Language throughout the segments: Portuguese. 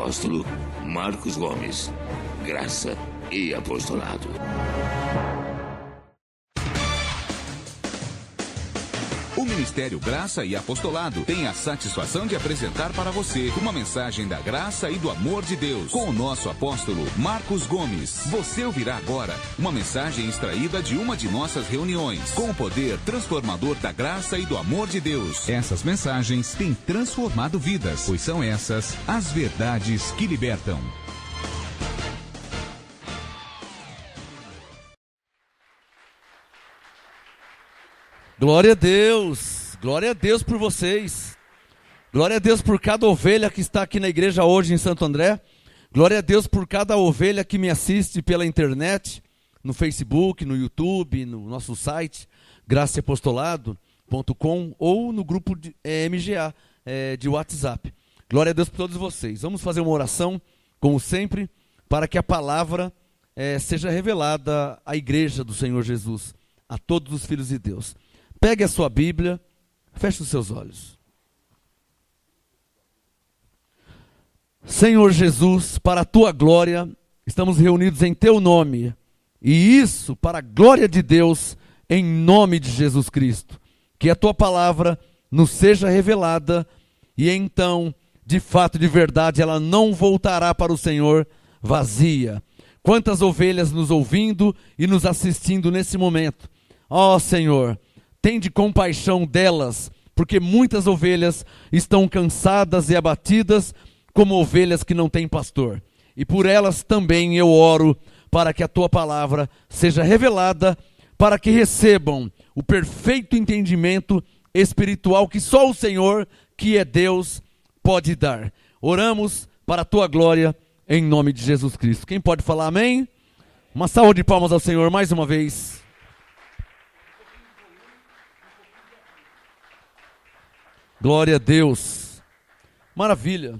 apóstolo Marcos Gomes. Graça e apostolado. O Ministério Graça e Apostolado tem a satisfação de apresentar para você uma mensagem da graça e do amor de Deus com o nosso apóstolo Marcos Gomes. Você ouvirá agora uma mensagem extraída de uma de nossas reuniões com o poder transformador da graça e do amor de Deus. Essas mensagens têm transformado vidas, pois são essas as verdades que libertam. Glória a Deus por vocês, glória a Deus por cada ovelha que está aqui na igreja hoje em Santo André, glória a Deus por cada ovelha que me assiste pela internet, no Facebook, no YouTube, no nosso site, graçaapostolado.com ou no grupo de, MGA de WhatsApp. Glória a Deus por todos vocês. Vamos fazer uma oração, como sempre, para que a palavra seja revelada à igreja do Senhor Jesus, a todos os filhos de Deus. Pegue a sua Bíblia, feche os seus olhos. Senhor Jesus, para a tua glória, estamos reunidos em teu nome. E isso para a glória de Deus, em nome de Jesus Cristo. Que a tua palavra nos seja revelada e então, de fato, de verdade, ela não voltará para o Senhor vazia. Quantas ovelhas nos ouvindo e nos assistindo nesse momento. Ó Senhor, tende compaixão delas, porque muitas ovelhas estão cansadas e abatidas, como ovelhas que não têm pastor. E por elas também eu oro, para que a tua palavra seja revelada, para que recebam o perfeito entendimento espiritual que só o Senhor, que é Deus, pode dar. Oramos para a tua glória, em nome de Jesus Cristo. Quem pode falar amém? Uma salva de palmas ao Senhor mais uma vez. Glória a Deus. Maravilha.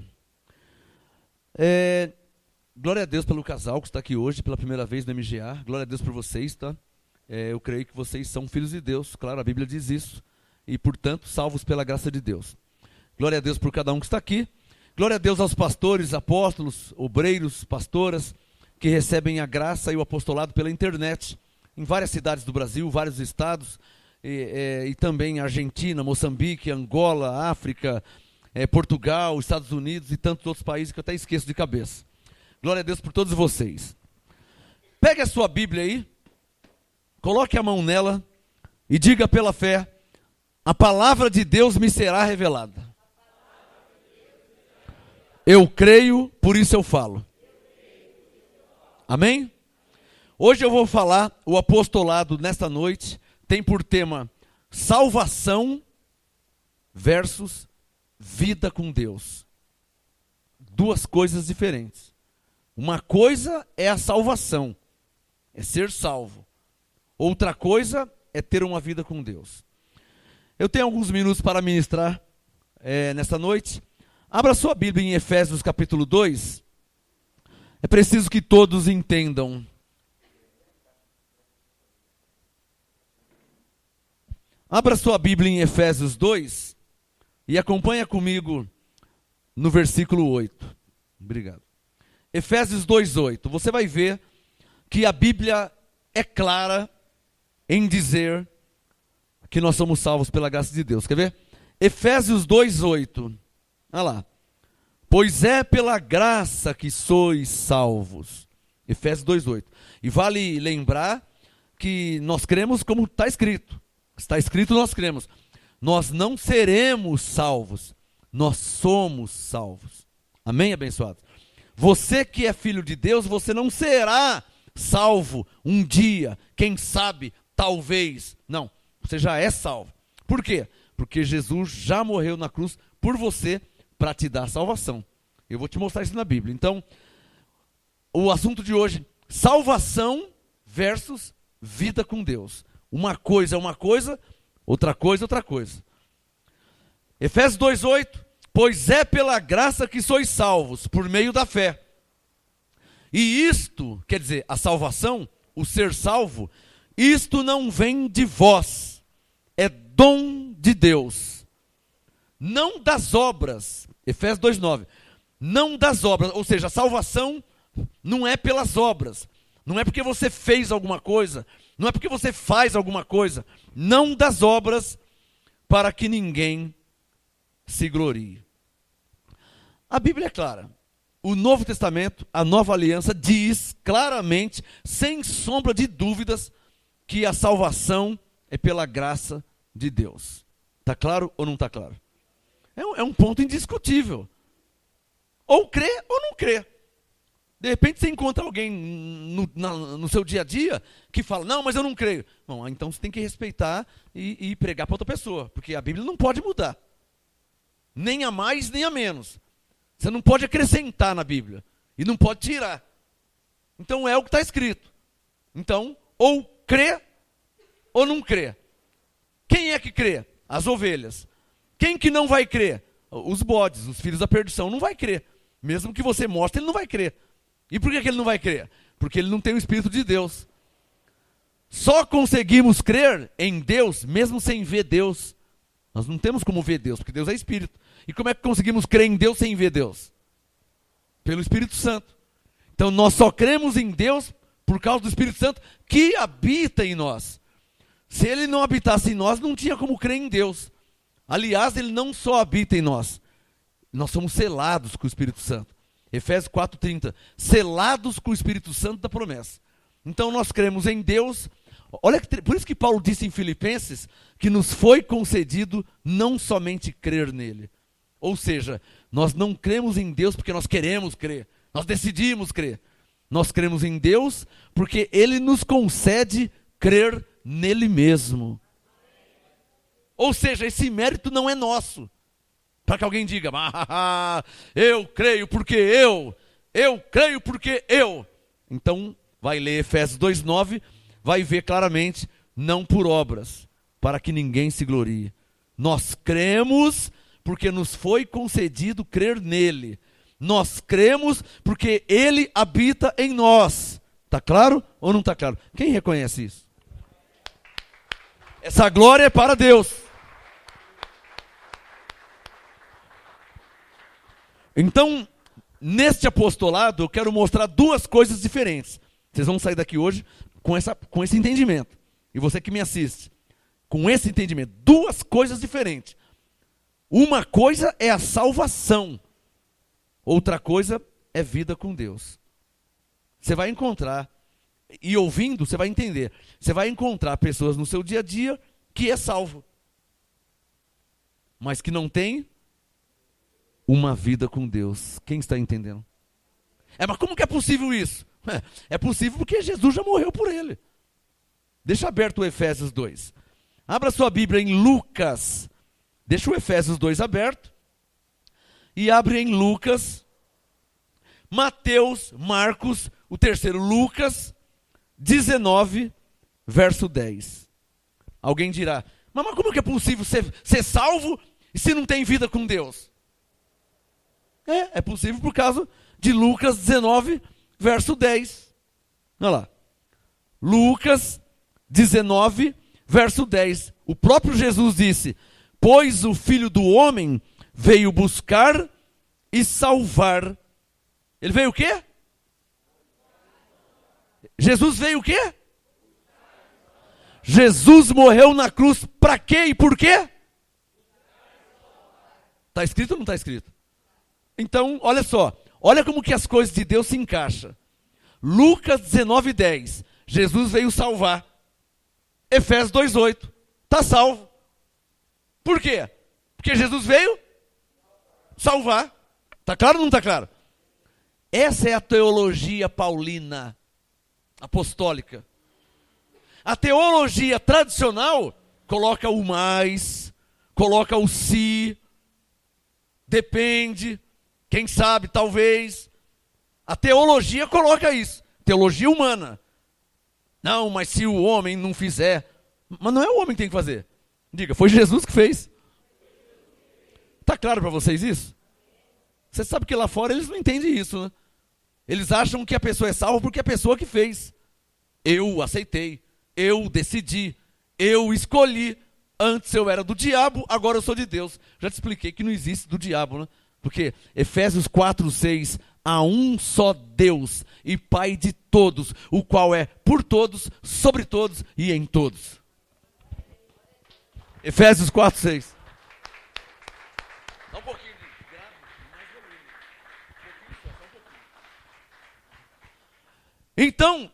Glória a Deus pelo casal que está aqui hoje pela primeira vez no MGA. Glória a Deus por vocês, tá? Eu creio que vocês são filhos de Deus. Claro, a Bíblia diz isso. E, portanto, salvos pela graça de Deus. Glória a Deus por cada um que está aqui. Glória a Deus aos pastores, apóstolos, obreiros, pastoras, que recebem a graça e o apostolado pela internet. Em várias cidades do Brasil, vários estados. E também Argentina, Moçambique, Angola, África, Portugal, Estados Unidos e tantos outros países que eu até esqueço de cabeça. Glória a Deus por todos vocês. Pegue a sua Bíblia aí, coloque a mão nela e diga pela fé: a palavra de Deus me será revelada. Eu creio, por isso eu falo. Amém? Hoje eu vou falar, o apostolado nesta noite tem por tema salvação versus vida com Deus. Duas coisas diferentes. Uma coisa é a salvação, é ser salvo. Outra coisa é ter uma vida com Deus. Eu tenho alguns minutos para ministrar nesta noite. Abra sua Bíblia em Efésios capítulo 2. É preciso que todos entendam. Abra sua Bíblia em Efésios 2 e acompanha comigo no versículo 8. Obrigado. Efésios 2:8. Você vai ver que a Bíblia é clara em dizer que nós somos salvos pela graça de Deus. Quer ver? Efésios 2:8. Olha lá. Pois é pela graça que sois salvos. Efésios 2:8. E vale lembrar que nós cremos como está escrito. Está escrito, nós cremos. Nós não seremos salvos, nós somos salvos. Amém, abençoados? Você que é filho de Deus, você não será salvo um dia, quem sabe, talvez. Não, você já é salvo. Por quê? Porque Jesus já morreu na cruz por você para te dar salvação. Eu vou te mostrar isso na Bíblia. Então, o assunto de hoje, salvação versus vida com Deus. Uma coisa é uma coisa, outra coisa é outra coisa. Efésios 2:8, pois é pela graça que sois salvos, por meio da fé. E isto, quer dizer, a salvação, o ser salvo, isto não vem de vós, é dom de Deus, não das obras. Efésios 2:9, não das obras. Ou seja, a salvação não é pelas obras. Não é porque você fez alguma coisa. Não é porque você faz alguma coisa. Não das obras, para que ninguém se glorie. A Bíblia é clara. O Novo Testamento, a Nova Aliança, diz claramente, sem sombra de dúvidas, que a salvação é pela graça de Deus. Está claro ou não está claro? É um ponto indiscutível. Ou crê ou não crê. De repente você encontra alguém no seu dia a dia que fala, não, mas eu não creio. Bom, então você tem que respeitar e pregar para outra pessoa, porque a Bíblia não pode mudar. Nem a mais, nem a menos. Você não pode acrescentar na Bíblia. E não pode tirar. Então é o que está escrito. Então, ou crê ou não crê. Quem é que crê? As ovelhas. Quem que não vai crer? Os bodes, os filhos da perdição. Não vai crer. Mesmo que você mostre, ele não vai crer. E por que ele não vai crer? Porque ele não tem o Espírito de Deus. Só conseguimos crer em Deus, mesmo sem ver Deus. Nós não temos como ver Deus, porque Deus é Espírito. E como é que conseguimos crer em Deus sem ver Deus? Pelo Espírito Santo. Então nós só cremos em Deus por causa do Espírito Santo que habita em nós. Se ele não habitasse em nós, não tinha como crer em Deus. Aliás, ele não só habita em nós. Nós somos selados com o Espírito Santo. Efésios 4:30. Selados com o Espírito Santo da promessa. Então nós cremos em Deus. Olha, por isso que Paulo disse em Filipenses que nos foi concedido não somente crer nele. Ou seja, nós não cremos em Deus porque nós queremos crer. Nós decidimos crer. Nós cremos em Deus porque ele nos concede crer nele mesmo. Ou seja, esse mérito não é nosso. Para que alguém diga, eu creio porque eu creio porque eu. Então, vai ler Efésios 2:9, vai ver claramente, não por obras, para que ninguém se glorie. Nós cremos porque nos foi concedido crer nele. Nós cremos porque ele habita em nós. Está claro ou não está claro? Quem reconhece isso? Essa glória é para Deus. Então, neste apostolado, eu quero mostrar duas coisas diferentes. Vocês vão sair daqui hoje com esse entendimento. E você que me assiste, com esse entendimento. Duas coisas diferentes. Uma coisa é a salvação. Outra coisa é vida com Deus. Você vai encontrar, e ouvindo, você vai entender. Você vai encontrar pessoas no seu dia a dia que é salvo, mas que não tem uma vida com Deus. Quem está entendendo? Mas como que é possível isso? É possível porque Jesus já morreu por ele. Deixa aberto o Efésios 2. Abra sua Bíblia em Lucas. Deixa o Efésios 2 aberto. E abre em Lucas, Mateus, Marcos, o terceiro, Lucas 19, verso 10. Alguém dirá, mas como que é possível ser salvo e se não tem vida com Deus? É possível por causa de Lucas 19, verso 10. Olha lá. Lucas 19, verso 10. O próprio Jesus disse, pois o Filho do Homem veio buscar e salvar. Ele veio o quê? Jesus veio o quê? Jesus morreu na cruz para quê e por quê? Está escrito ou não está escrito? Então, olha só. Olha como que as coisas de Deus se encaixam. Lucas 19, 10. Jesus veio salvar. Efésios 2:8. Está salvo. Por quê? Porque Jesus veio salvar. Está claro ou não está claro? Essa é a teologia paulina, apostólica. A teologia tradicional coloca o mais, coloca o se, depende, quem sabe, talvez. A teologia coloca isso. Teologia humana. Não, mas se o homem não fizer. Mas não é o homem que tem que fazer. Diga, foi Jesus que fez. Está claro para vocês isso? Você sabe que lá fora eles não entendem isso, né? Eles acham que a pessoa é salva porque é a pessoa que fez. Eu aceitei. Eu decidi. Eu escolhi. Antes eu era do diabo, agora eu sou de Deus. Já te expliquei que não existe do diabo, né? Porque Efésios 4:6, há um só Deus e Pai de todos, o qual é por todos, sobre todos e em todos. Efésios 4:6. Dá um pouquinho de grave, mais volume. Só um pouquinho. Então,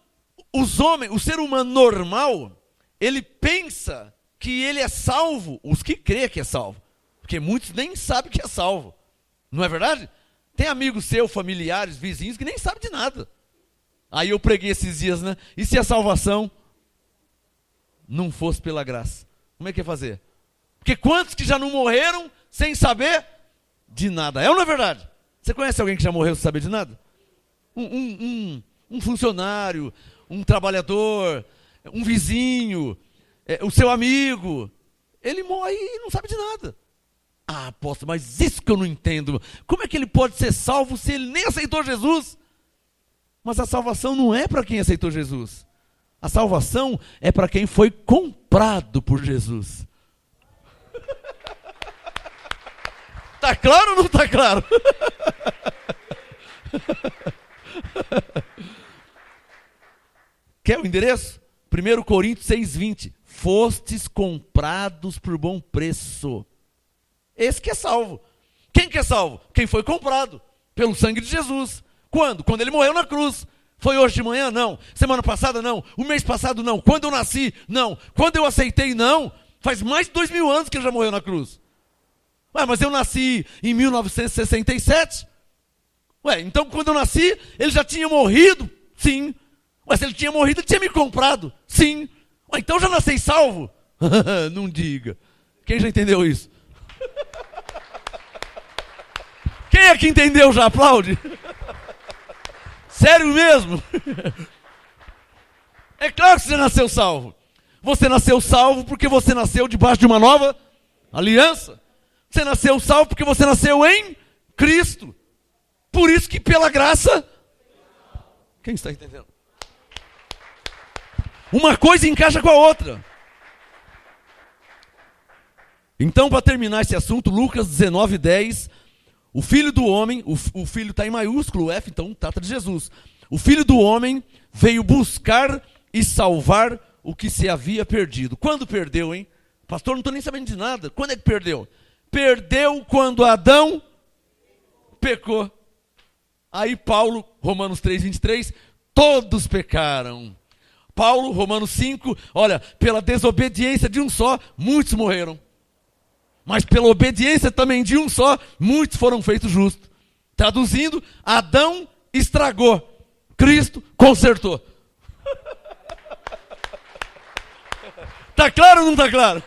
o ser humano normal, ele pensa que ele é salvo, os que crê que é salvo. Porque muitos nem sabem que é salvo. Não é verdade? Tem amigos seus, familiares, vizinhos, que nem sabem de nada. Aí eu preguei esses dias, né? E se a salvação não fosse pela graça? Como é que ia fazer? Porque quantos que já não morreram sem saber de nada? É ou não é verdade? Você conhece alguém que já morreu sem saber de nada? Um funcionário, um trabalhador, um vizinho, o seu amigo. Ele morre e não sabe de nada. Ah, apóstolo, mas isso que eu não entendo. Como é que ele pode ser salvo se ele nem aceitou Jesus? Mas a salvação não é para quem aceitou Jesus. A salvação é para quem foi comprado por Jesus. Tá claro ou não tá claro? Quer o endereço? 1 Coríntios 6:20. Fostes comprados por bom preço. Esse que é salvo. Quem que é salvo? Quem foi comprado pelo sangue de Jesus. Quando? Quando ele morreu na cruz. Foi hoje de manhã? Não. Semana passada? Não. O mês passado? Não. Quando eu nasci? Não. Quando eu aceitei? Não. Faz mais de 2000 anos que ele já morreu na cruz. Ué, mas eu nasci em 1967. Ué, então quando eu nasci, ele já tinha morrido? Sim. Ué, se ele tinha morrido, ele tinha me comprado? Sim. Ué, então eu já nasci salvo? Não diga. Quem já entendeu isso? Quem é que entendeu já? Aplaude. Sério mesmo? É claro que você nasceu salvo. Você nasceu salvo porque você nasceu debaixo de uma nova aliança. Você nasceu salvo porque você nasceu em Cristo. Por isso que pela graça... Quem está entendendo? Uma coisa encaixa com a outra. Então, para terminar esse assunto, Lucas 19:10, o Filho do Homem, o Filho está em maiúsculo, o F, então trata de Jesus. O Filho do Homem veio buscar e salvar o que se havia perdido. Quando perdeu, hein? Pastor, não estou nem sabendo de nada. Quando é que perdeu? Perdeu quando Adão pecou. Aí Paulo, Romanos 3:23, todos pecaram. Paulo, Romanos 5, olha, pela desobediência de um só, muitos morreram. Mas pela obediência também de um só, muitos foram feitos justos. Traduzindo, Adão estragou, Cristo consertou. Tá claro ou não tá claro?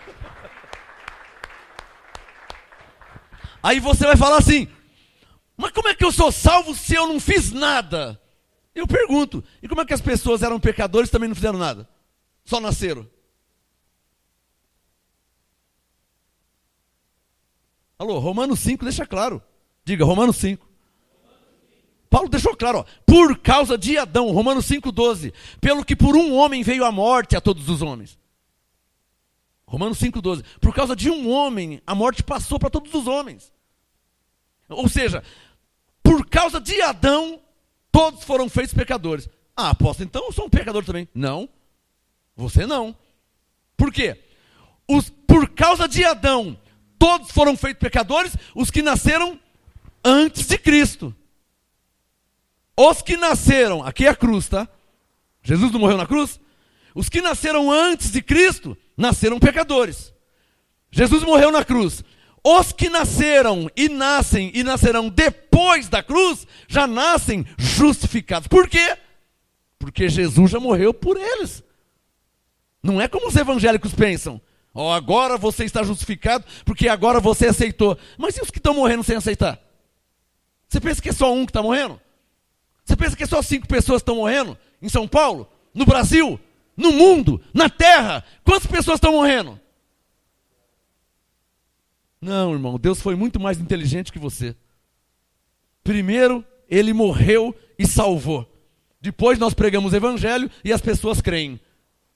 Aí você vai falar assim, mas como é que eu sou salvo se eu não fiz nada? Eu pergunto, e como é que as pessoas eram pecadores e também não fizeram nada? Só nasceram. Alô, Romanos 5 deixa claro. Diga, Romanos 5. Paulo deixou claro, ó, por causa de Adão, Romanos 5:12, pelo que por um homem veio a morte a todos os homens. Romanos 5:12, por causa de um homem, a morte passou para todos os homens. Ou seja, por causa de Adão, todos foram feitos pecadores. Ah, apóstolo, então eu sou um pecador também. Não, você não. Por quê? Por causa de Adão, todos foram feitos pecadores, os que nasceram antes de Cristo. Os que nasceram, aqui é a cruz, tá? Jesus não morreu na cruz? Os que nasceram antes de Cristo, nasceram pecadores. Jesus morreu na cruz. Os que nasceram e nascem e nascerão depois da cruz, já nascem justificados. Por quê? Porque Jesus já morreu por eles. Não é como os evangélicos pensam. Ó, agora você está justificado porque agora você aceitou. Mas e os que estão morrendo sem aceitar? Você pensa que é só um que está morrendo? Você pensa que é só 5 pessoas que estão morrendo? Em São Paulo? No Brasil? No mundo? Na terra? Quantas pessoas estão morrendo? Não, irmão, Deus foi muito mais inteligente que você. Primeiro, Ele morreu e salvou. Depois nós pregamos o evangelho e as pessoas creem.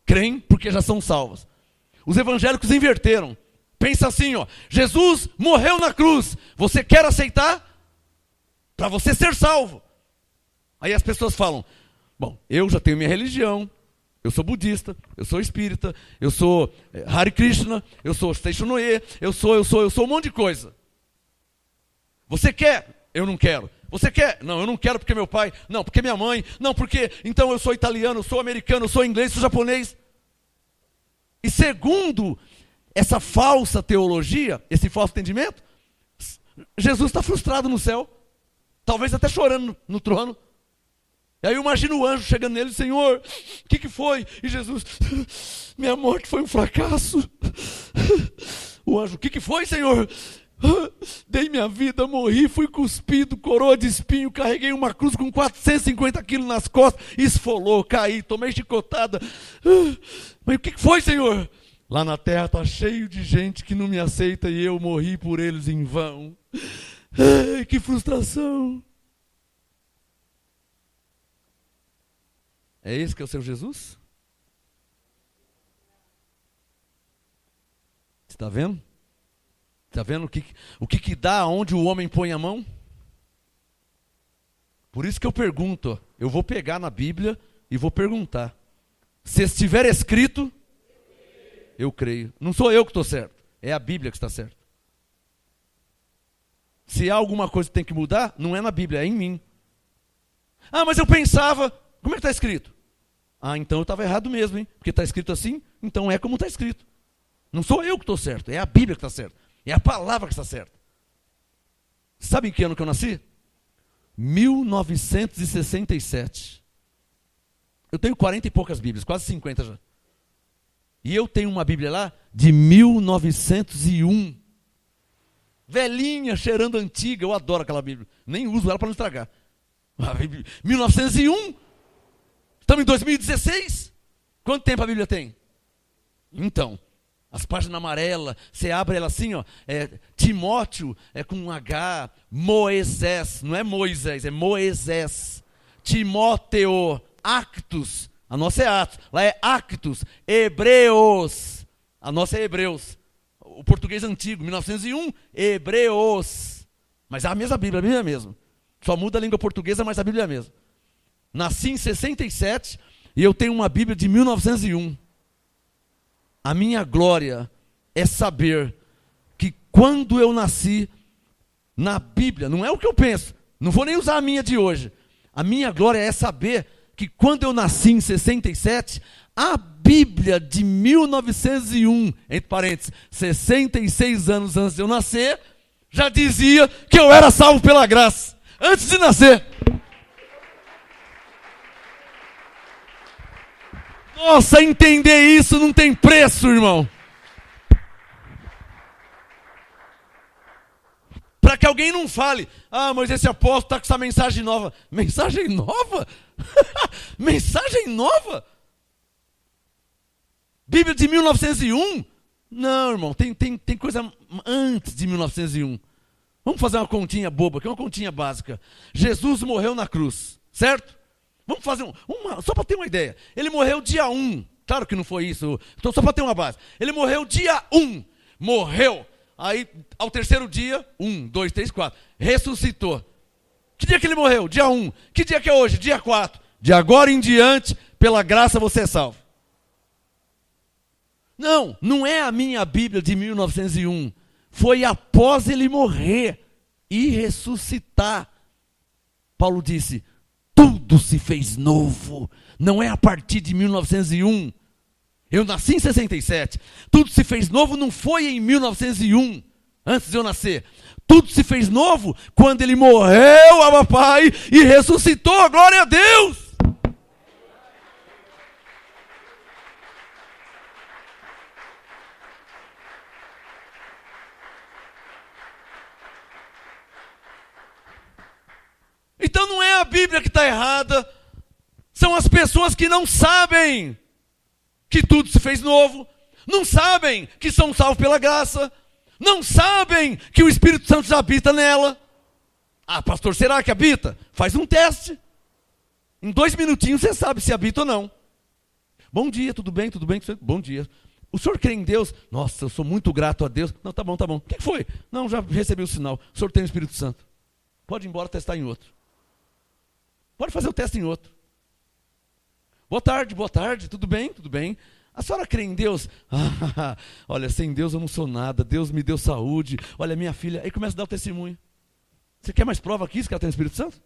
Creem porque já são salvas. Os evangélicos inverteram. Pensa assim, ó, Jesus morreu na cruz. Você quer aceitar? para você ser salvo. Aí as pessoas falam, bom, eu já tenho minha religião, eu sou budista, eu sou espírita, eu sou Hare Krishna, eu sou Seishonoye, eu sou um monte de coisa. Você quer? Eu não quero. Você quer? Não, eu não quero porque meu pai, não, porque minha mãe, não, porque, então eu sou italiano, eu sou americano, eu sou inglês, eu sou japonês. E segundo essa falsa teologia, esse falso entendimento, Jesus está frustrado no céu, talvez até chorando no trono. E aí eu imagino o anjo chegando nele, Senhor, o que foi? E Jesus, minha morte foi um fracasso. O anjo, o que foi, Senhor? Dei minha vida, morri, fui cuspido, coroa de espinho, carreguei uma cruz com 450 quilos nas costas, esfolou, caí, tomei chicotada. Mas o que foi, Senhor? Lá na terra está cheio de gente que não me aceita e eu morri por eles em vão. Ai, que frustração. É esse que é o seu Jesus? Você está vendo? Está vendo o que dá aonde o homem põe a mão? Por isso que eu pergunto, eu vou pegar na Bíblia e vou perguntar. Se estiver escrito, eu creio. Não sou eu que estou certo, é a Bíblia que está certa. Se há alguma coisa que tem que mudar, não é na Bíblia, é em mim. Ah, mas eu pensava, como é que está escrito? Ah, então eu estava errado mesmo, hein? Porque está escrito assim, então é como está escrito. Não sou eu que estou certo, é a Bíblia que está certa. É a palavra que está certa. Sabe em que ano que eu nasci? 1967. Eu tenho 40 e poucas Bíblias, quase 50 já. E eu tenho uma Bíblia lá de 1901. Velhinha, cheirando antiga, eu adoro aquela Bíblia. Nem uso ela para não estragar. 1901. Estamos em 2016. Quanto tempo a Bíblia tem? Então, as páginas amarelas, você abre ela assim, ó, Timóteo, com um H, Moisés, não é Moisés, é Moisés. Timóteo, Actos, a nossa é Atos, lá é Actos, Hebreus, a nossa é Hebreus. O português antigo, 1901, Hebreus. Mas é a mesma Bíblia, a Bíblia mesmo. Só muda a língua portuguesa, mas a Bíblia é a mesma. Nasci em 67 e eu tenho uma Bíblia de 1901. A minha glória é saber que quando eu nasci, na Bíblia, não é o que eu penso, não vou nem usar a minha de hoje. A minha glória é saber que quando eu nasci em 67, a Bíblia de 1901, entre parênteses, 66 anos antes de eu nascer, já dizia que eu era salvo pela graça, antes de nascer. Nossa, entender isso não tem preço, irmão. Para que alguém não fale, ah, mas esse apóstolo está com essa mensagem nova. Mensagem nova? Mensagem nova? Bíblia de 1901? Não, irmão, tem coisa antes de 1901. Vamos fazer uma continha boba, que é uma continha básica. Jesus morreu na cruz, certo? Vamos fazer só para ter uma ideia. Ele morreu dia 1. Claro que não foi isso. Então, só para ter uma base. Ele morreu dia 1. Morreu. Aí, ao terceiro dia, 1, 2, 3, 4. Ressuscitou. Que dia que ele morreu? Dia 1. Que dia que é hoje? Dia 4. De agora em diante, pela graça você é salvo. Não é a minha Bíblia de 1901. Foi após ele morrer e ressuscitar. Paulo disse, tudo se fez novo. Não é a partir de 1901. Eu nasci em 67. Tudo se fez novo não foi em 1901, antes de eu nascer. Tudo se fez novo quando ele morreu, Abba Pai, e ressuscitou. Glória a Deus! Então não é a Bíblia que está errada, são as pessoas que não sabem que tudo se fez novo, não sabem que são salvos pela graça, não sabem que o Espírito Santo já habita nela. Ah, pastor, será que habita? Faz um teste. Em 2 minutinhos você sabe se habita ou não. Bom dia, tudo bem? Tudo bem? Bom dia. O senhor crê em Deus? Nossa, eu sou muito grato a Deus. Não, tá bom. O que foi? Não, já recebi o sinal. O senhor tem o Espírito Santo. Pode ir embora testar em outro. Pode fazer o teste em outro. Boa tarde, tudo bem? Tudo bem. A senhora crê em Deus? Olha, sem Deus eu não sou nada, Deus me deu saúde, olha, minha filha, aí começa a dar o testemunho. Você quer mais prova que isso, que ela tem o Espírito Santo?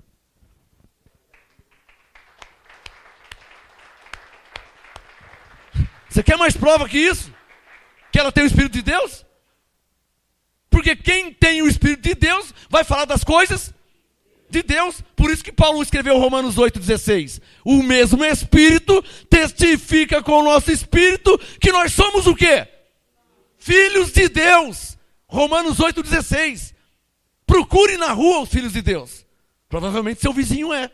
Você quer mais prova que isso? Que ela tem o Espírito de Deus? Porque quem tem o Espírito de Deus vai falar das coisas de Deus. Por isso que Paulo escreveu Romanos 8,16. O mesmo Espírito testifica com o nosso Espírito que nós somos o quê? Filhos de Deus. Romanos 8,16. Procure na rua os filhos de Deus. Provavelmente seu vizinho é.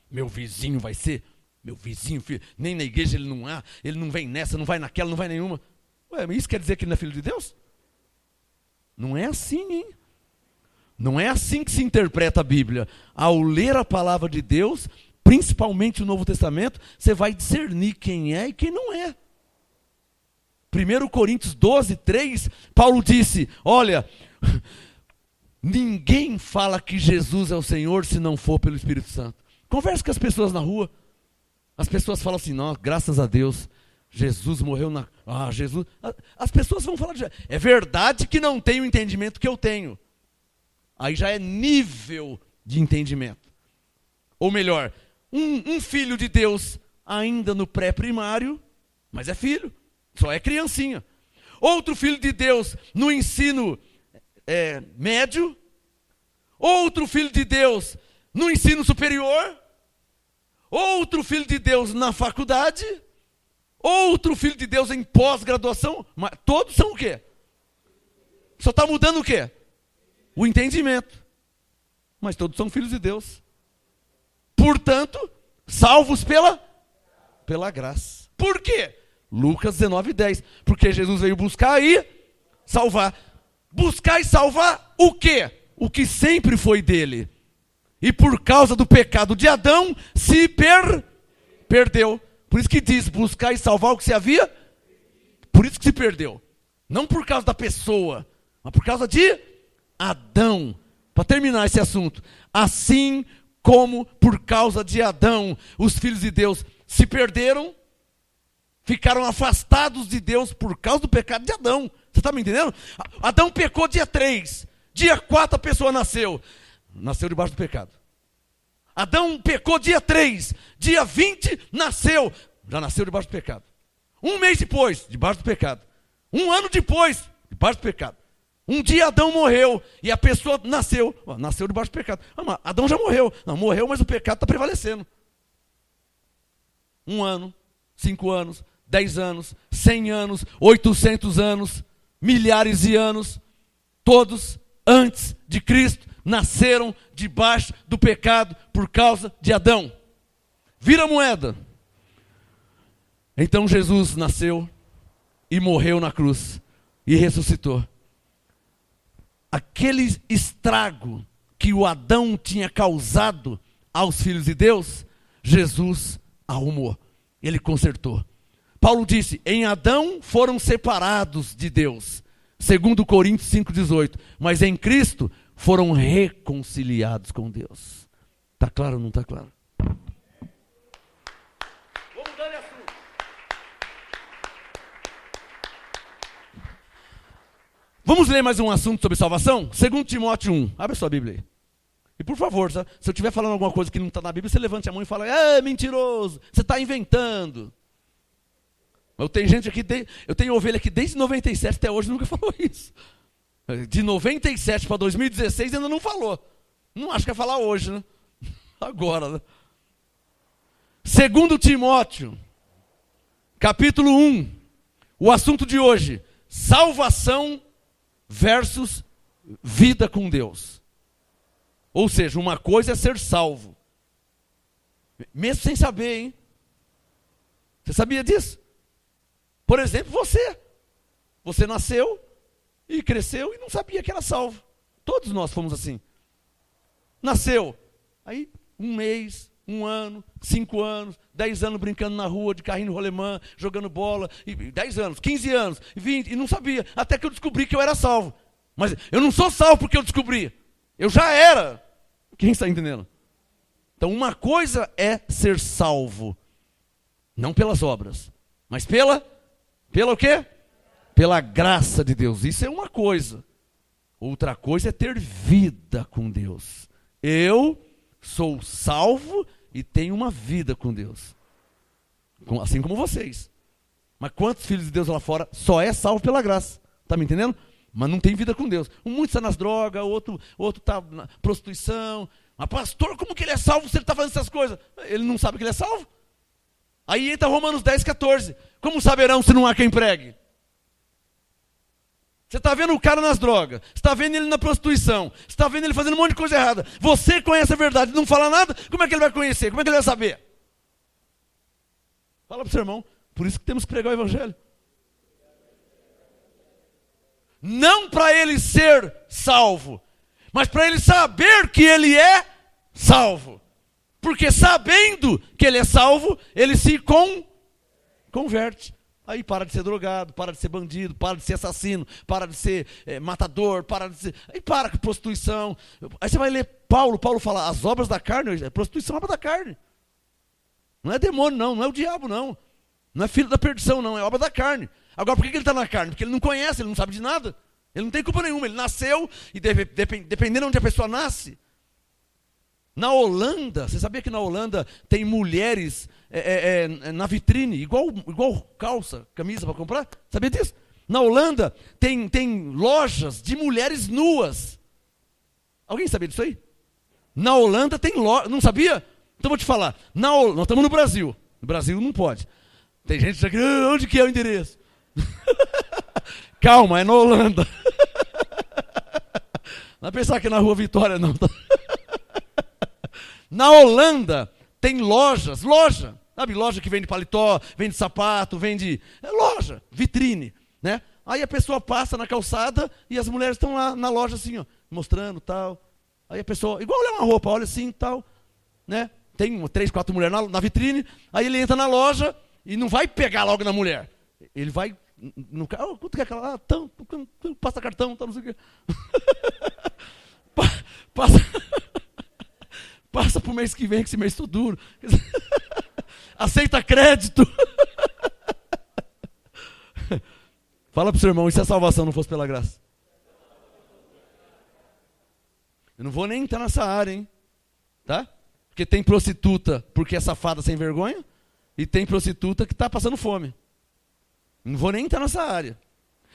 Meu vizinho vai ser. Meu vizinho, filho, nem na igreja ele não vem nessa, não vai naquela, não vai nenhuma. Ué, mas isso quer dizer que ele não é filho de Deus? Não é assim, hein? Não é assim que se interpreta a Bíblia. Ao ler a palavra de Deus, principalmente o Novo Testamento, você vai discernir quem é e quem não é. 1 Coríntios 12:3, Paulo disse, olha, ninguém fala que Jesus é o Senhor se não for pelo Espírito Santo. Converse com as pessoas na rua. As pessoas falam assim, não, graças a Deus, Jesus morreu na... Jesus... As pessoas vão falar, é verdade que não tem o entendimento que eu tenho. Aí já é nível de entendimento. Ou melhor, um filho de Deus ainda no pré-primário, mas é filho, só é criancinha. Outro filho de Deus no ensino médio. Outro filho de Deus no ensino superior. Outro filho de Deus na faculdade. Outro filho de Deus em pós-graduação. Mas todos são o quê? Só está mudando o quê? O entendimento. Mas todos são filhos de Deus. Portanto, salvos pela graça. Por quê? Lucas 19:10. Porque Jesus veio buscar e salvar. Buscar e salvar o quê? O que sempre foi dele. E por causa do pecado de Adão, se perdeu. Por isso que diz, buscar e salvar o que se havia. Por isso que se perdeu. Não por causa da pessoa, mas por causa de Adão. Para terminar esse assunto. Assim como por causa de Adão, os filhos de Deus se perderam, ficaram afastados de Deus por causa do pecado de Adão. Você está me entendendo? Adão pecou dia 3. Dia 4 a pessoa nasceu. Nasceu debaixo do pecado. Adão pecou dia 3. Dia 20 nasceu. Já nasceu debaixo do pecado. Um mês depois, debaixo do pecado. Um ano depois, debaixo do pecado. Um dia Adão morreu e a pessoa nasceu. Nasceu debaixo do pecado. Mas Adão já morreu. Não, morreu, mas o pecado está prevalecendo. 1 ano, 5 anos, 10 anos, 100 anos, 800 anos, milhares de anos. Todos antes de Cristo nasceram debaixo do pecado por causa de Adão. Vira a moeda. Então Jesus nasceu e morreu na cruz e ressuscitou. Aquele estrago que o Adão tinha causado aos filhos de Deus, Jesus arrumou. Ele consertou. Paulo disse, em Adão foram separados de Deus. 2 Coríntios 5,18. Mas em Cristo foram reconciliados com Deus. Está claro ou não está claro? Vamos mudar de assunto. Vamos ler mais um assunto sobre salvação? 2 Timóteo 1. Abre sua Bíblia aí. E por favor, se eu estiver falando alguma coisa que não está na Bíblia, você levante a mão e fala, mentiroso, você está inventando. Eu tenho gente aqui, eu tenho ovelha aqui desde 97 até hoje, nunca falou isso. De 97 para 2016 ainda não falou. Não acho que vai falar hoje, né? Agora, né? 2 Timóteo, capítulo 1. O assunto de hoje, salvação versus vida com Deus. Ou seja, uma coisa é ser salvo. Mesmo sem saber, hein? Você sabia disso? Por exemplo, você. Você nasceu e cresceu e não sabia que era salvo. Todos nós fomos assim. Nasceu. Aí, 1 mês, 1 ano, 5 anos, 10 anos brincando na rua, de carrinho no rolemã, jogando bola. E 10 anos, 15 anos, 20, e não sabia. Até que eu descobri que eu era salvo. Mas eu não sou salvo porque eu descobri. Eu já era. Quem está entendendo? Então uma coisa é ser salvo. Não pelas obras. Mas pela o quê? Pela graça de Deus. Isso é uma coisa. Outra coisa é ter vida com Deus. Eu sou salvo e tenho uma vida com Deus. Assim como vocês. Mas quantos filhos de Deus lá fora só é salvo pela graça? Está me entendendo? Mas não tem vida com Deus. Um está nas drogas, outro está na prostituição. Mas pastor, como que ele é salvo se ele está fazendo essas coisas? Ele não sabe que ele é salvo. Aí entra Romanos 10, 14. Como saberão se não há quem pregue? Você está vendo o cara nas drogas, você está vendo ele na prostituição, você está vendo ele fazendo um monte de coisa errada. Você conhece a verdade e não fala nada, como é que ele vai conhecer? Como é que ele vai saber? Fala para o seu irmão, por isso que temos que pregar o evangelho. Não para ele ser salvo, mas para ele saber que ele é salvo. Porque sabendo que ele é salvo, ele se converte. Aí para de ser drogado, para de ser bandido, para de ser assassino, para de ser matador, para de ser... Aí para com prostituição. Aí você vai ler Paulo fala, as obras da carne, prostituição é obra da carne. Não é demônio não, não é o diabo não. Não é filho da perdição não, é obra da carne. Agora por que ele está na carne? Porque ele não conhece, ele não sabe de nada. Ele não tem culpa nenhuma, ele nasceu e dependendo de onde a pessoa nasce. Na Holanda, você sabia que na Holanda tem mulheres na vitrine, igual calça, camisa para comprar? Sabia disso? Na Holanda tem lojas de mulheres nuas. Alguém sabia disso aí? Na Holanda tem loja, não sabia? Então vou te falar, nós estamos no Brasil. No Brasil não pode. Tem gente que onde que é o endereço? Calma, é na Holanda. Não é pensar que é na Rua Vitória não. Na Holanda tem loja, sabe, loja que vende paletó, vende sapato, vende, loja, vitrine, né? Aí a pessoa passa na calçada e as mulheres estão lá na loja assim, ó, mostrando tal. Aí a pessoa, igual olha uma roupa, olha assim tal, né? Tem 3, 4 mulheres na vitrine, aí ele entra na loja e não vai pegar logo na mulher. Ele vai no carro, quanto que é aquela? Passa cartão, não sei o quê. Passa pro mês que vem, que esse mês estou duro. Aceita crédito. Fala pro seu irmão, e se a salvação não fosse pela graça? Eu não vou nem entrar nessa área, hein? Tá? Porque tem prostituta porque é safada sem vergonha, e tem prostituta que está passando fome. Não vou nem entrar nessa área.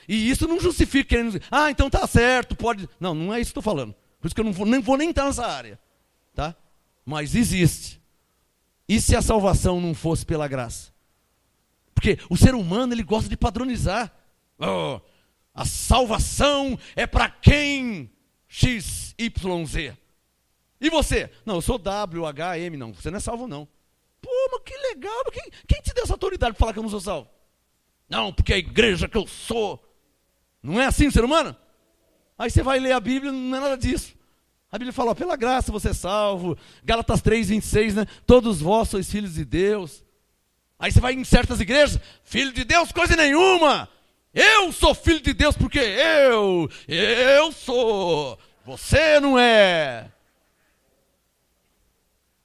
E isso não justifica querendo dizer, então tá certo, pode... Não, não é isso que estou falando. Por isso que eu não vou nem entrar nessa área. Tá? Mas existe. E se a salvação não fosse pela graça? Porque o ser humano, ele gosta de padronizar. Oh, a salvação é para quem? X, Y, Z. E você? Não, eu sou W, H, M. Não, você não é salvo não. Pô, mas que legal. Mas quem te deu essa autoridade para falar que eu não sou salvo? Não, porque a igreja que eu sou. Não é assim o ser humano? Aí você vai ler a Bíblia, não é nada disso. A Bíblia fala, pela graça você é salvo. Gálatas 3, 26, né? Todos vós sois filhos de Deus. Aí você vai em certas igrejas, filho de Deus, coisa nenhuma. Eu sou filho de Deus porque eu sou. Você não é.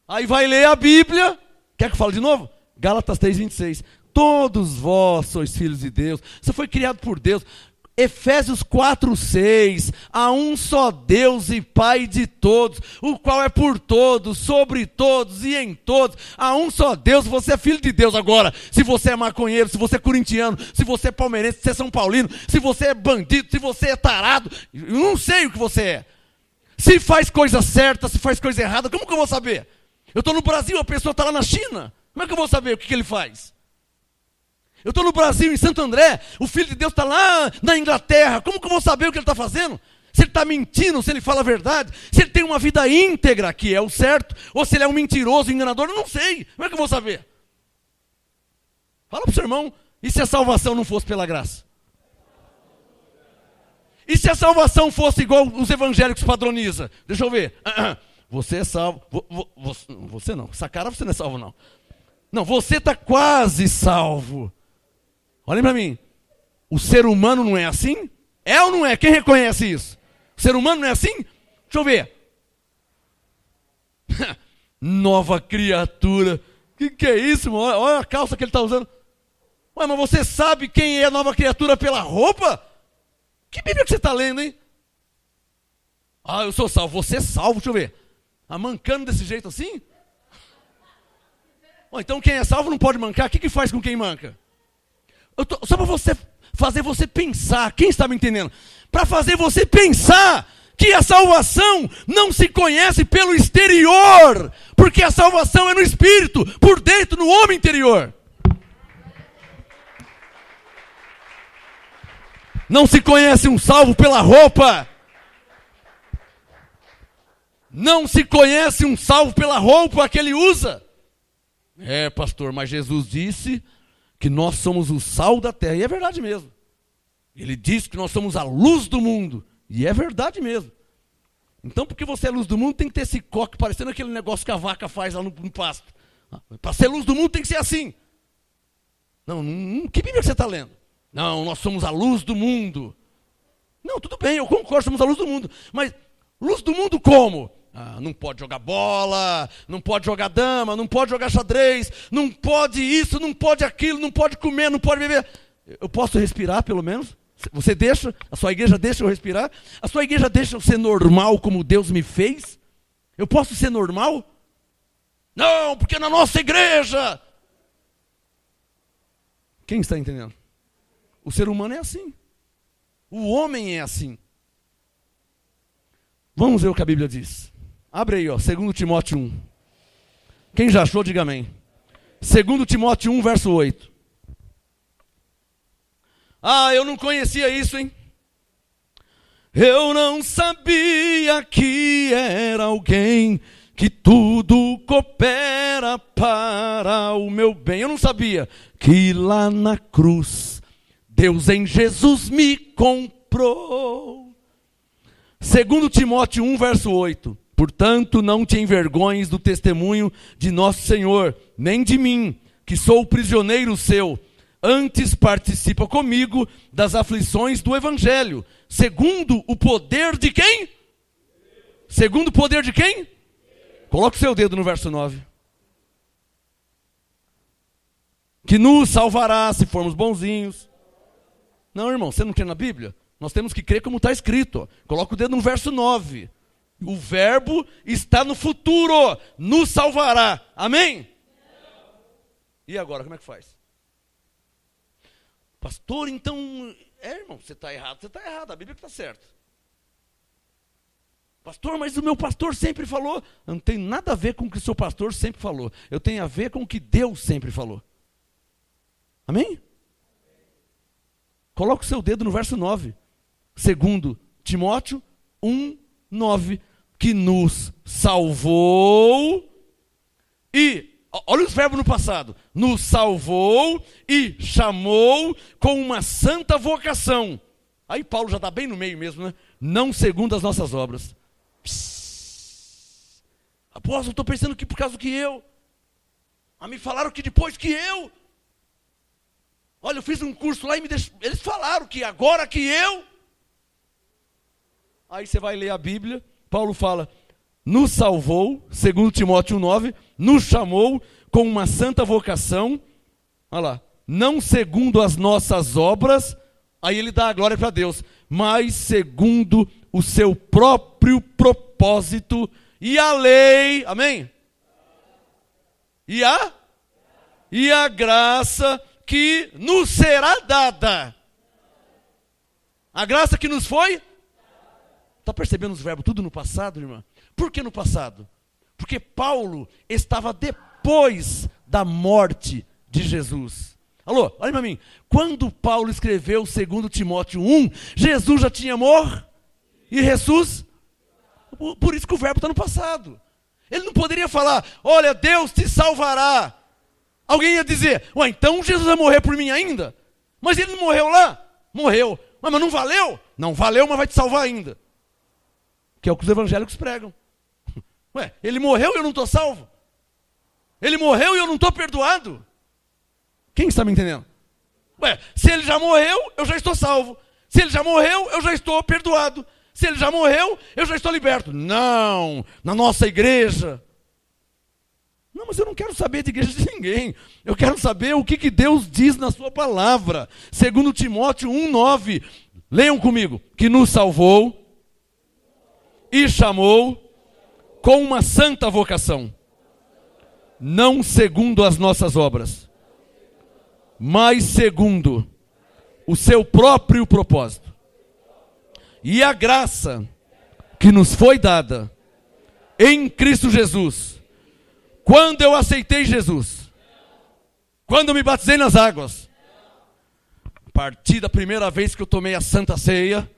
Aí vai ler a Bíblia. Quer que eu fale de novo? Gálatas 3, 26. Todos vós sois filhos de Deus. Você foi criado por Deus. Efésios 4, 6, há um só Deus e Pai de todos, o qual é por todos, sobre todos e em todos. Há um só Deus, você é filho de Deus agora. Se você é maconheiro, se você é corintiano, se você é palmeirense, se você é São Paulino, se você é bandido, se você é tarado, eu não sei o que você é. Se faz coisa certa, se faz coisa errada, como que eu vou saber? Eu estou no Brasil, a pessoa está lá na China, como é que eu vou saber o que ele faz? Eu estou no Brasil, em Santo André, o Filho de Deus está lá na Inglaterra. Como que eu vou saber o que ele está fazendo? Se ele está mentindo, se ele fala a verdade, se ele tem uma vida íntegra, que é o certo, ou se ele é um mentiroso, enganador, eu não sei. Como é que eu vou saber? Fala para o seu irmão, e se a salvação não fosse pela graça? E se a salvação fosse igual os evangélicos padronizam? Deixa eu ver. Você é salvo. Você não, essa cara você não é salvo não. Não, você está quase salvo. Olhem para mim, o ser humano não é assim? É ou não é? Quem reconhece isso? O ser humano não é assim? Deixa eu ver. Nova criatura. Que é isso, irmão? Olha a calça que ele está usando. Ué, mas você sabe quem é a nova criatura pela roupa? Que Bíblia que você está lendo, hein? Ah, eu sou salvo. Você é salvo, deixa eu ver. Ah, mancando desse jeito assim? Então quem é salvo não pode mancar. O que faz com quem manca? Só para fazer você pensar. Quem está me entendendo? Para fazer você pensar que a salvação não se conhece pelo exterior, porque a salvação é no espírito, por dentro, no homem interior. Não se conhece um salvo pela roupa. Não se conhece um salvo pela roupa que ele usa. É, pastor, mas Jesus disse que nós somos o sal da terra. E é verdade mesmo. Ele disse que nós somos a luz do mundo. E é verdade mesmo. Então, porque você é luz do mundo, tem que ter esse coque parecendo aquele negócio que a vaca faz lá no pasto. Para ser luz do mundo tem que ser assim. Não, que Bíblia você está lendo? Não, nós somos a luz do mundo. Não, tudo bem, eu concordo, somos a luz do mundo. Mas luz do mundo como? Não pode jogar bola, não pode jogar dama, não pode jogar xadrez, não pode isso, não pode aquilo, não pode comer, não pode beber. Eu posso respirar pelo menos? Você deixa? A sua igreja deixa eu respirar? A sua igreja deixa eu ser normal como Deus me fez? Eu posso ser normal? Não, porque na nossa igreja... Quem está entendendo? O ser humano é assim. O homem é assim. Vamos ver o que a Bíblia diz. Abre aí, ó, 2 Timóteo 1. Quem já achou, diga amém. 2 Timóteo 1, verso 8. Eu não conhecia isso, hein? Eu não sabia que era alguém que tudo coopera para o meu bem. Eu não sabia que lá na cruz Deus em Jesus me comprou. 2 Timóteo 1, verso 8. Portanto, não te envergonhes do testemunho de nosso Senhor, nem de mim, que sou o prisioneiro seu. Antes participa comigo das aflições do Evangelho, segundo o poder de quem? Segundo o poder de quem? Coloque o seu dedo no verso 9. Que nos salvará se formos bonzinhos. Não, irmão, você não crê na Bíblia? Nós temos que crer como está escrito. Ó. Coloca o dedo no verso 9. O verbo está no futuro. Nos salvará. Amém? E agora, como é que faz? Pastor, então... irmão, você está errado. Você está errado. A Bíblia está certa. Pastor, mas o meu pastor sempre falou. Não tem nada a ver com o que o seu pastor sempre falou. Eu tenho a ver com o que Deus sempre falou. Amém? Coloca o seu dedo no verso 9. 2 Timóteo 1, 9. Que nos salvou e... Olha os verbos no passado. Nos salvou e chamou com uma santa vocação. Aí Paulo já está bem no meio mesmo, né? Não segundo as nossas obras. Apóstolo, estou pensando que por causa que eu. Me falaram que depois que eu. Olha, eu fiz um curso lá e eles falaram que agora que eu. Aí você vai ler a Bíblia. Paulo fala, nos salvou, 2 Timóteo 1,9, nos chamou com uma santa vocação, olha lá, não segundo as nossas obras, aí ele dá a glória para Deus, mas segundo o seu próprio propósito e a lei, amém? E a graça que nos será dada. A graça que nos foi? Está percebendo os verbos tudo no passado, irmã? Por que no passado? Porque Paulo estava depois da morte de Jesus. Alô, olha para mim. Quando Paulo escreveu 2 Timóteo 1, Jesus já tinha morrido e ressuscitado. Por isso que o verbo está no passado. Ele não poderia falar, olha, Deus te salvará. Alguém ia dizer, então Jesus vai morrer por mim ainda? Mas ele não morreu lá? Morreu. Mas não valeu? Não valeu, mas vai te salvar ainda. Que é o que os evangélicos pregam. Ele morreu e eu não estou salvo? Ele morreu e eu não estou perdoado? Quem está me entendendo? Se ele já morreu, eu já estou salvo. Se ele já morreu, eu já estou perdoado. Se ele já morreu, eu já estou liberto. Não, na nossa igreja. Não, mas eu não quero saber de igreja de ninguém. Eu quero saber o que Deus diz na sua palavra. 2 Timóteo 1,9. Leiam comigo. Que nos salvou e chamou com uma santa vocação. Não segundo as nossas obras, mas segundo o seu próprio propósito. E a graça que nos foi dada em Cristo Jesus. Quando eu aceitei Jesus, quando eu me batizei nas águas, a partir da primeira vez que eu tomei a Santa Ceia,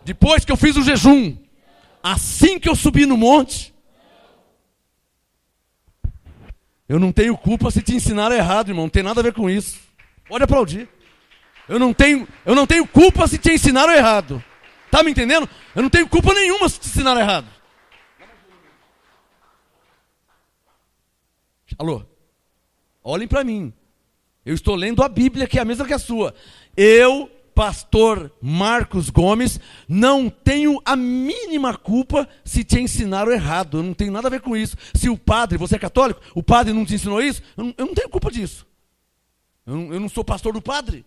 depois que eu fiz o jejum, assim que eu subi no monte, eu não tenho culpa se te ensinaram errado, irmão, não tem nada a ver com isso. Pode aplaudir. Eu não tenho culpa se te ensinaram errado. Tá me entendendo? Eu não tenho culpa nenhuma se te ensinaram errado. Alô? Olhem para mim. Eu estou lendo a Bíblia, que é a mesma que a sua. Eu, pastor Marcos Gomes, não tenho a mínima culpa se te ensinaram errado. Eu não tenho nada a ver com isso. Se o padre, você é católico, o padre não te ensinou isso, eu não tenho culpa disso. Eu não sou pastor do padre.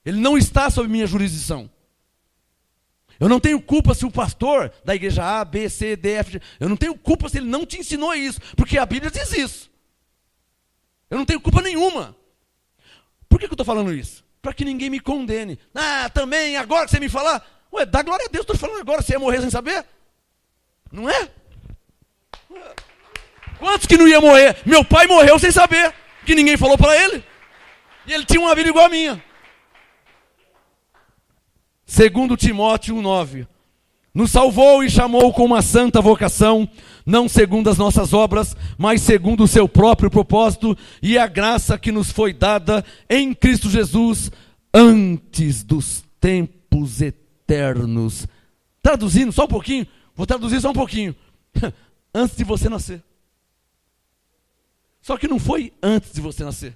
Ele não está sob minha jurisdição. Eu não tenho culpa se o pastor da igreja A, B, C, D, F, G, eu não tenho culpa se ele não te ensinou isso, porque a Bíblia diz isso. Eu não tenho culpa nenhuma. Por que eu estou falando isso? Para que ninguém me condene. Ah, também, agora que você me falar, ué, dá glória a Deus, estou falando agora, você ia morrer sem saber? Não é? Quantos que não ia morrer? Meu pai morreu sem saber, que ninguém falou para ele. E ele tinha uma vida igual a minha. 2 Timóteo 1,9. Nos salvou e chamou com uma santa vocação, não segundo as nossas obras, mas segundo o seu próprio propósito e a graça que nos foi dada em Cristo Jesus antes dos tempos eternos. Traduzindo só um pouquinho, vou traduzir só um pouquinho. Antes de você nascer. Só que não foi antes de você nascer.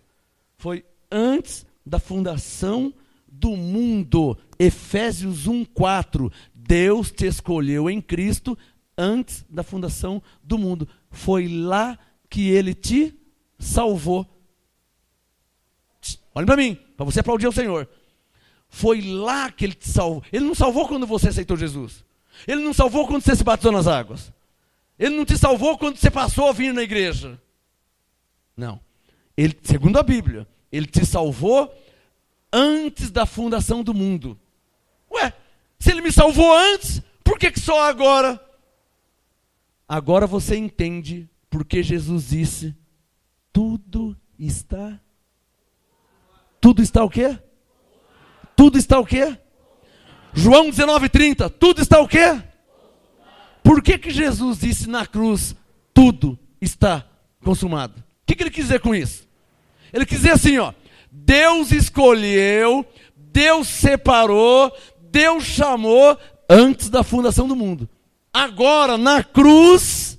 Foi antes da fundação do mundo. Efésios 1,4. Deus te escolheu em Cristo antes da fundação do mundo. Foi lá que Ele te salvou. Olhem para mim, para você aplaudir ao Senhor. Foi lá que Ele te salvou. Ele não salvou quando você aceitou Jesus. Ele não salvou quando você se batizou nas águas. Ele não te salvou quando você passou a vir na igreja. Não. Ele, segundo a Bíblia, Ele te salvou antes da fundação do mundo. Ué, se Ele me salvou antes, por que só agora? Agora você entende porque Jesus disse, tudo está o quê? Tudo está o quê? João 19,30, tudo está o quê? Por que Jesus disse na cruz, tudo está consumado? O que ele quis dizer com isso? Ele quis dizer assim, ó, Deus escolheu, Deus separou, Deus chamou antes da fundação do mundo. Agora, na cruz,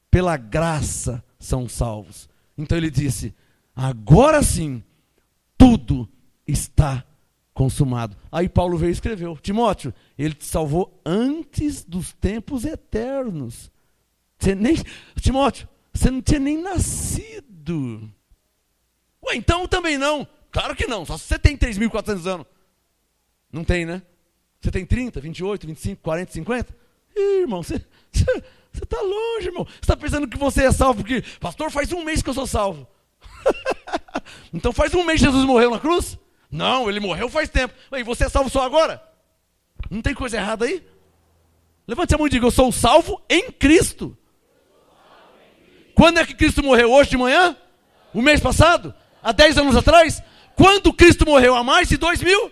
pela graça são salvos. Então ele disse, agora sim, tudo está consumado. Aí Paulo veio e escreveu, Timóteo, ele te salvou antes dos tempos eternos. Timóteo, você não tinha nem nascido. Ué, então também não. Claro que não, só se você tem 3.400 anos. Não tem, né? Você tem 30, 28, 25, 40, 50? Ih, irmão, você está longe, irmão. Você está pensando que você é salvo porque, pastor, faz um mês que eu sou salvo. Então faz um mês que Jesus morreu na cruz? Não, ele morreu faz tempo. E você é salvo só agora? Não tem coisa errada aí? Levante a mão e diga, eu sou salvo em Cristo. Quando é que Cristo morreu? Hoje de manhã? O mês passado? Há 10 anos atrás? Quando Cristo morreu? Há mais de 2000?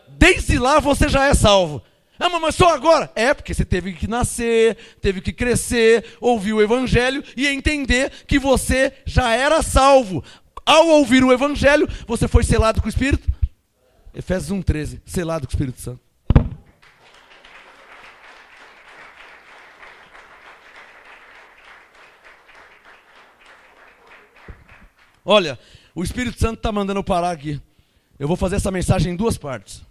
Desde lá você já é salvo. Ah, mas só agora? É, porque você teve que nascer, teve que crescer, ouvir o Evangelho e entender que você já era salvo. Ao ouvir o Evangelho, você foi selado com o Espírito? Efésios 1,13, selado com o Espírito Santo. Olha, o Espírito Santo está mandando eu parar aqui. Eu vou fazer essa mensagem em duas partes.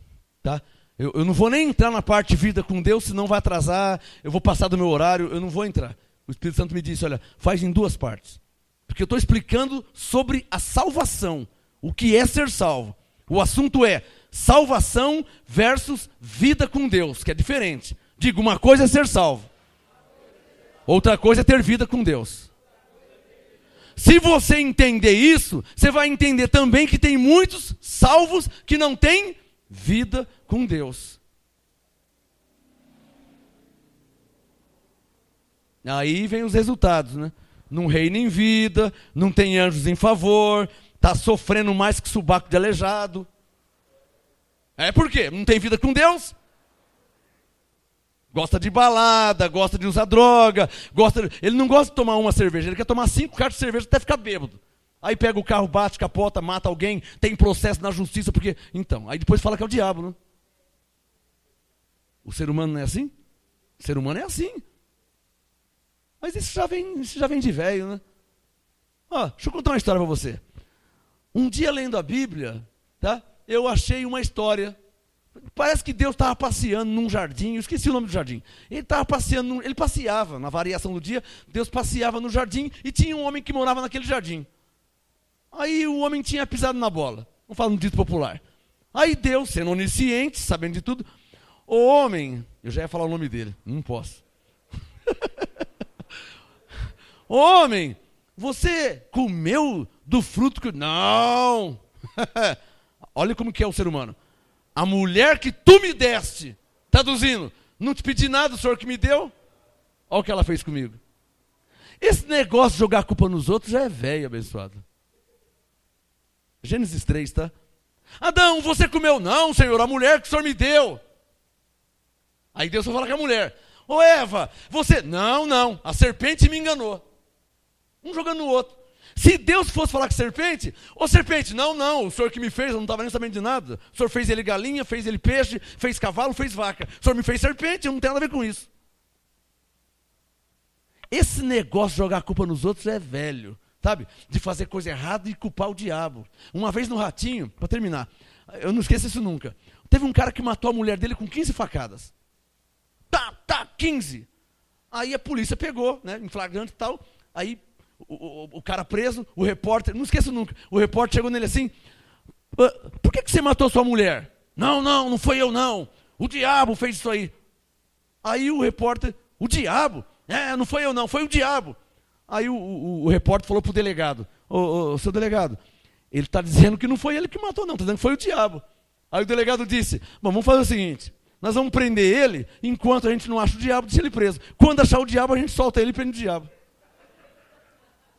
Tá? Eu não vou nem entrar na parte de vida com Deus, senão vai atrasar, eu vou passar do meu horário, eu não vou entrar. O Espírito Santo me disse, olha, faz em 2 partes. Porque eu estou explicando sobre a salvação, o que é ser salvo. O assunto é salvação versus vida com Deus, que é diferente. Digo, uma coisa é ser salvo, outra coisa é ter vida com Deus. Se você entender isso, você vai entender também que tem muitos salvos que não têm vida com Deus. Aí vem os resultados, né? Não reina em vida, não tem anjos em favor, está sofrendo mais que subaco de aleijado. Por quê? Não tem vida com Deus? Gosta de balada, gosta de usar droga, ele não gosta de tomar uma cerveja, ele quer tomar 5 cartas de cerveja até ficar bêbado. Aí pega o carro, bate, capota, mata alguém, tem processo na justiça, porque... Então, aí depois fala que é o diabo, né? O ser humano não é assim? O ser humano é assim. Mas isso já vem de velho, né? Deixa eu contar uma história para você. Um dia lendo a Bíblia, tá? Eu achei uma história. Parece que Deus estava passeando num jardim, eu esqueci o nome do jardim. Ele estava passeando, ele passeava, na variação do dia, Deus passeava no jardim e tinha um homem que morava naquele jardim. Aí o homem tinha pisado na bola, vamos falar no dito popular. Aí Deus, sendo onisciente, sabendo de tudo, o homem, eu já ia falar o nome dele, não posso. Homem, você comeu do fruto que... Não! Olha como que é o ser humano. A mulher que tu me deste, traduzindo, não te pedi nada, o Senhor que me deu. Olha o que ela fez comigo. Esse negócio de jogar a culpa nos outros já é velho, abençoado. Gênesis 3, tá? Adão, você comeu? Não, Senhor, a mulher que o Senhor me deu. Aí Deus vai falar com a mulher. Ô Eva, você... Não, a serpente me enganou. Um jogando no outro. Se Deus fosse falar com a serpente, ô serpente, não, o senhor que me fez, eu não estava nem sabendo de nada. O senhor fez ele galinha, fez ele peixe, fez cavalo, fez vaca. O senhor me fez serpente, eu não tenho nada a ver com isso. Esse negócio de jogar a culpa nos outros é velho, sabe? De fazer coisa errada e culpar o diabo. Uma vez no Ratinho, para terminar, eu não esqueço isso nunca. Teve um cara que matou a mulher dele com 15 facadas. 15. Aí a polícia pegou, né, em flagrante e tal. Aí o cara preso, o repórter, não esqueço nunca, o repórter chegou nele assim, por que você matou sua mulher? Não foi eu não, o diabo fez isso aí. Aí o repórter, o diabo? Não foi eu não, foi o diabo. Aí o repórter falou pro delegado, seu delegado, ele está dizendo que não foi ele que matou não, está dizendo que foi o diabo. Aí o delegado disse, vamos fazer o seguinte, nós vamos prender ele enquanto a gente não acha o diabo, deixa ele preso. Quando achar o diabo, a gente solta ele e prende o diabo.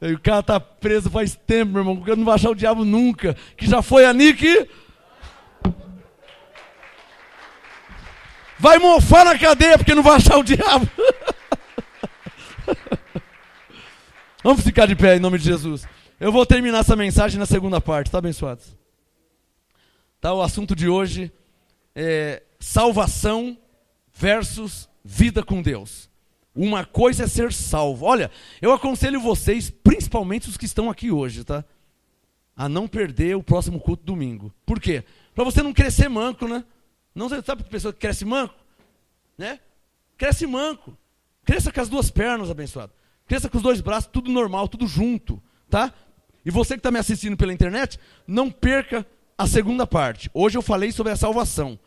E o cara está preso faz tempo, meu irmão, porque não vai achar o diabo nunca, que já foi a Nick. Vai mofar na cadeia, porque não vai achar o diabo. Vamos ficar de pé em nome de Jesus. Eu vou terminar essa mensagem na segunda parte, tá, abençoados? Tá, o assunto de hoje é salvação versus vida com Deus. Uma coisa é ser salvo. Olha, eu aconselho vocês, principalmente os que estão aqui hoje, tá? A não perder o próximo culto domingo. Por quê? Para você não crescer manco, né? Não sabe que pessoa que cresce manco? Né? Cresce manco. Cresça com as 2 pernas, abençoado. Cresça com os 2 braços, tudo normal, tudo junto, tá? E você que está me assistindo pela internet, não perca a segunda parte. Hoje eu falei sobre a salvação.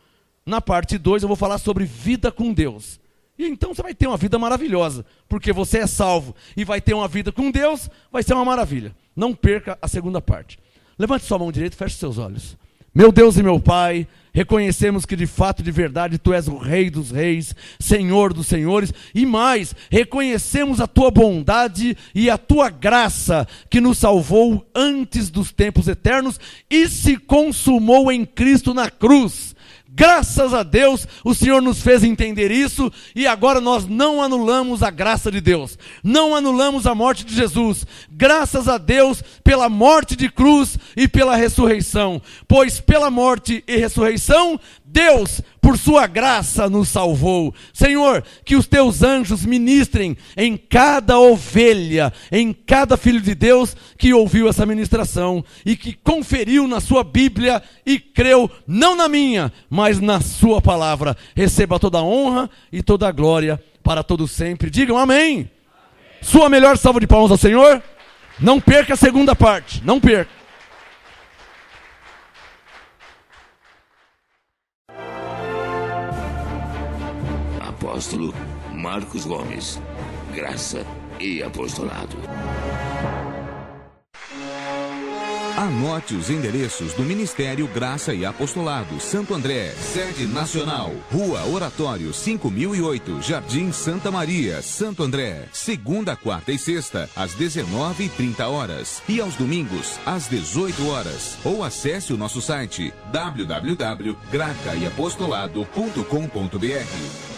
Na parte 2 eu vou falar sobre vida com Deus. E então você vai ter uma vida maravilhosa, porque você é salvo e vai ter uma vida com Deus, vai ser uma maravilha. Não perca a segunda parte. Levante sua mão direita e feche seus olhos. Meu Deus e meu Pai, reconhecemos que de fato, de verdade, Tu és o Rei dos Reis, Senhor dos Senhores, e mais, reconhecemos a Tua bondade e a Tua graça, que nos salvou antes dos tempos eternos e se consumou em Cristo na cruz. Graças a Deus, o Senhor nos fez entender isso e agora nós não anulamos a graça de Deus. Não anulamos a morte de Jesus. Graças a Deus pela morte de cruz e pela ressurreição. Pois pela morte e ressurreição, Deus, por sua graça, nos salvou. Senhor, que os teus anjos ministrem em cada ovelha, em cada filho de Deus que ouviu essa ministração e que conferiu na sua Bíblia e creu, não na minha, mas na sua palavra. Receba toda a honra e toda a glória para todos sempre. Digam amém. Sua melhor salva de palmas ao Senhor. Não perca a segunda parte, não perca. Apóstolo Marcos Gomes, graça e apostolado. Anote os endereços do Ministério Graça e Apostolado Santo André, sede nacional, Rua Oratório 5008, Jardim Santa Maria, Santo André, segunda, quarta e sexta, às 19h30 e aos domingos, às 18 horas. Ou acesse o nosso site www.gracaiapostolado.com.br.